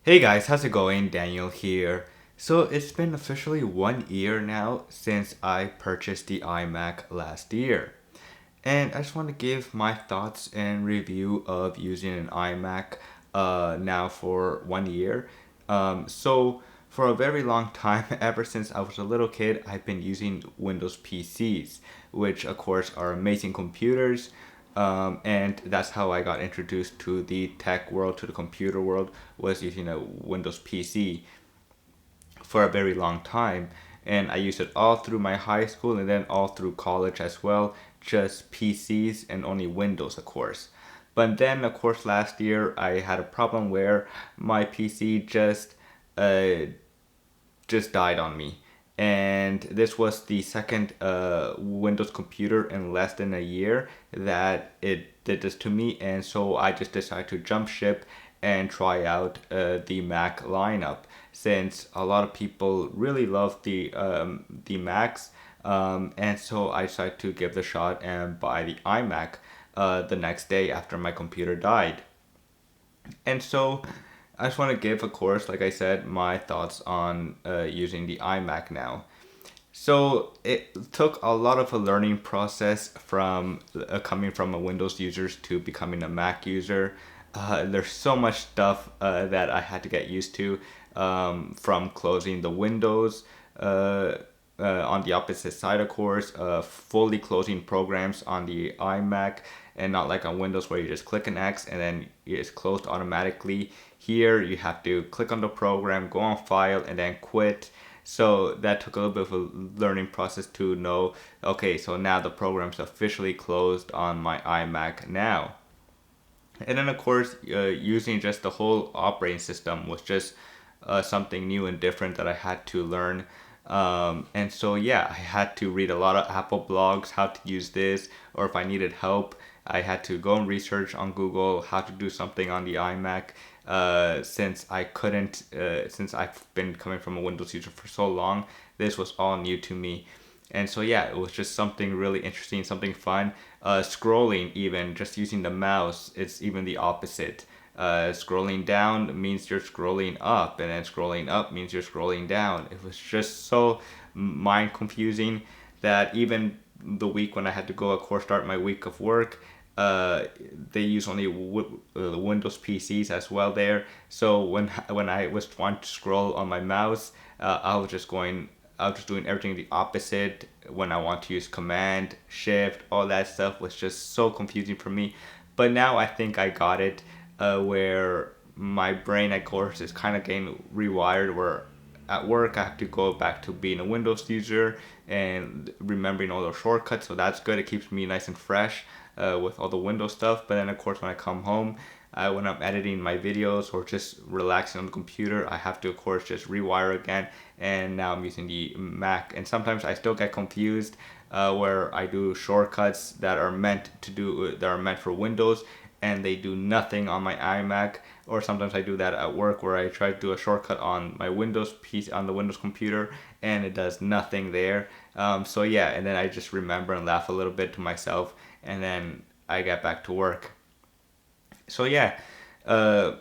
Hey guys, how's it going? Daniel here. So it's been officially 1 year now since I purchased the iMac last year. And I just want to give my thoughts and review of using an iMac now for 1 year. So for a very long time, ever since I was a little kid, I've been using Windows PCs, which of course are amazing computers. And that's how I got introduced to the tech world, to the computer world, was using a Windows PC for a very long time. And I used it all through my high school and then all through college as well, just PCs and only Windows, of course. But then, of course, last year I had a problem where my PC uh, just died on me. And this was the second Windows computer in less than a year that it did this to me. And so I just decided to jump ship and try out the Mac lineup, since a lot of people really love the Macs. And so I decided to give the shot and buy the iMac the next day after my computer died. And so I just want to give, of course, like I said, my thoughts on using the iMac now. So it took a lot of a learning process from coming from a Windows user to becoming a Mac user. There's so much stuff that I had to get used to, from closing the windows on the opposite side, of course, fully closing programs on the iMac, and not like on Windows where you just click an X and then it's closed automatically. Here you have to click on the program, go on file, and then quit. So that took a little bit of a learning process to know, okay, so now the program's officially closed on my iMac now. And then, of course, using just the whole operating system was just something new and different that I had to learn. And so, yeah, I had to read a lot of Apple blogs, how to use this, or if I needed help, I had to go and research on Google how to do something on the iMac. Since I couldn't, since I've been coming from a Windows user for so long, this was all new to me. And so, yeah, it was just something really interesting, something fun. Scrolling, even just using the mouse, it's even the opposite. Scrolling down means you're scrolling up, and then scrolling up means you're scrolling down. It was just so mind confusing that even the week when I had to go, of course, start my week of work, uh, they use only Windows PCs as well there. So when I was trying to scroll on my mouse, I was just doing everything the opposite. When I want to use Command, Shift, all that stuff was just so confusing for me. But now I think I got it, where my brain, of course, is kind of getting rewired. Where at work I have to go back to being a Windows user and remembering all those shortcuts. So that's good. It keeps me nice and fresh with all the Windows stuff. But then, of course, when I come home, when I'm editing my videos or just relaxing on the computer, I have to, of course, just rewire again. And now I'm using the Mac. And sometimes I still get confused, where I do shortcuts that are meant for Windows, and they do nothing on my iMac. Or sometimes I do that at work, where I try to do a shortcut on my Windows PC on the Windows computer, and it does nothing there. So yeah, and then I just remember and laugh a little bit to myself, and then I get back to work. So yeah, uh,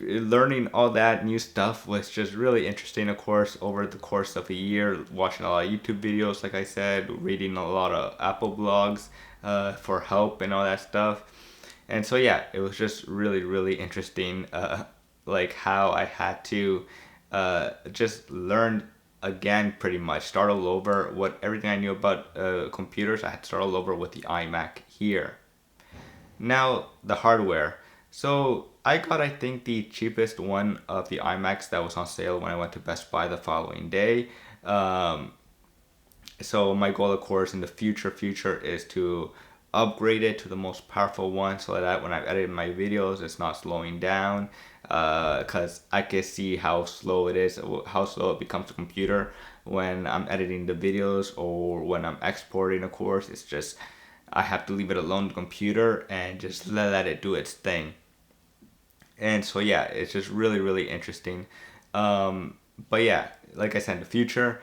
learning all that new stuff was just really interesting, of course, over the course of a year, watching a lot of YouTube videos, like I said, reading a lot of Apple blogs for help and all that stuff. And so yeah, it was just really really interesting, like how I had to just learn again, pretty much start all over. What everything I knew about computers, I had to start all over with the iMac here. Now, the hardware. So I got, I think, the cheapest one of the iMacs that was on sale when I went to Best Buy the following day. Um, so my goal, of course, in the future is to upgrade it to the most powerful one, so that when I edit my videos, it's not slowing down. Because I can see how slow it is, how slow it becomes a computer when I'm editing the videos or when I'm exporting. Of course, it's just I have to leave it alone, the computer, and just let it do its thing. And so yeah, it's just really really interesting. But yeah, like I said, in the future,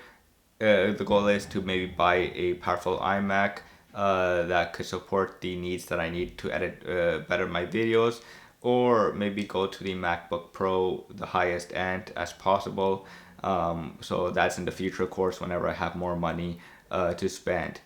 the goal is to maybe buy a powerful iMac that could support the needs that I need to edit better my videos. or maybe go to the MacBook Pro, the highest end as possible. So that's in the future, of course, whenever I have more money to spend.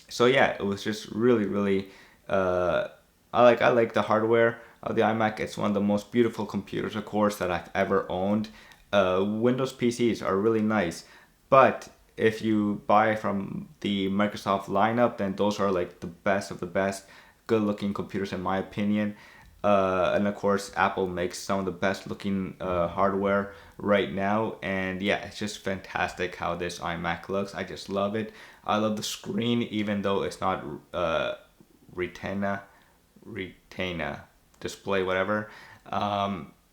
So yeah, it was just really, really. Uh, I like the hardware of the iMac. It's one of the most beautiful computers, of course, that I've ever owned. Windows PCs are really nice, but if you buy from the Microsoft lineup, then those are like the best of the best, good-looking computers in my opinion. And of course, Apple makes some of the best looking hardware right now. And yeah, it's just fantastic how this iMac looks. I just love it. I love the screen, even though it's not Retina, Retina display, whatever.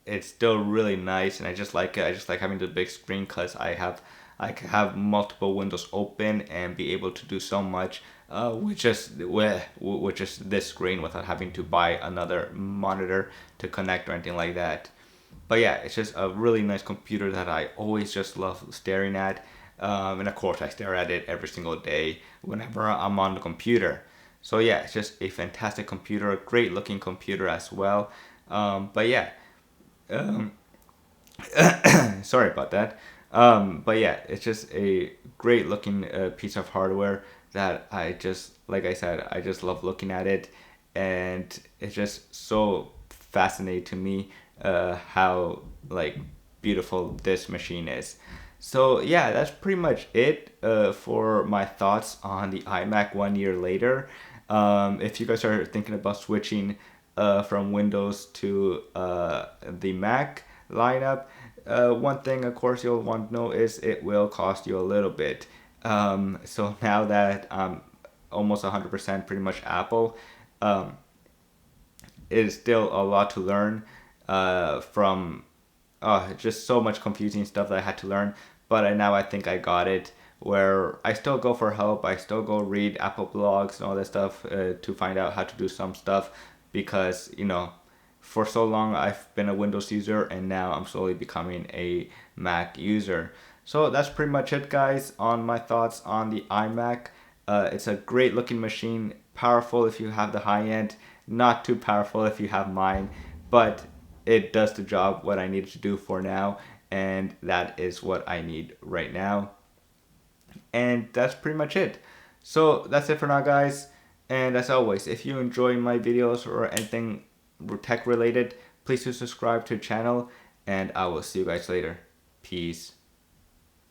It's still really nice, and I just like it. I just like having the big screen because I can have multiple windows open and be able to do so much with just this screen without having to buy another monitor to connect or anything like that. But yeah, it's just a really nice computer that I always just love staring at. And of course, I stare at it every single day whenever I'm on the computer. So yeah, it's just a fantastic computer, a great looking computer as well. But yeah, um, sorry about that. But yeah, it's just a great looking piece of hardware that I just, like I said, I just love looking at it, and it's just so fascinating to me how like beautiful this machine is. So yeah, that's pretty much it for my thoughts on the iMac 1 year later. If you guys are thinking about switching from Windows to the Mac lineup, one thing, of course, you'll want to know is it will cost you a little bit. So now that I'm almost 100% pretty much Apple, um, it is still a lot to learn from just so much confusing stuff that I had to learn. But now I think I got it. Where I still go for help, I still go read Apple blogs and all that stuff to find out how to do some stuff because for so long I've been a Windows user and now I'm slowly becoming a Mac user. So that's pretty much it, guys, on my thoughts on the iMac. It's a great looking machine, powerful if you have the high end, not too powerful if you have mine, but it does the job what I needed to do for now, and that is what I need right now. And that's pretty much it. So that's it for now, guys. And as always, if you enjoy my videos or anything tech related, please do subscribe to the channel, and I will see you guys later. Peace.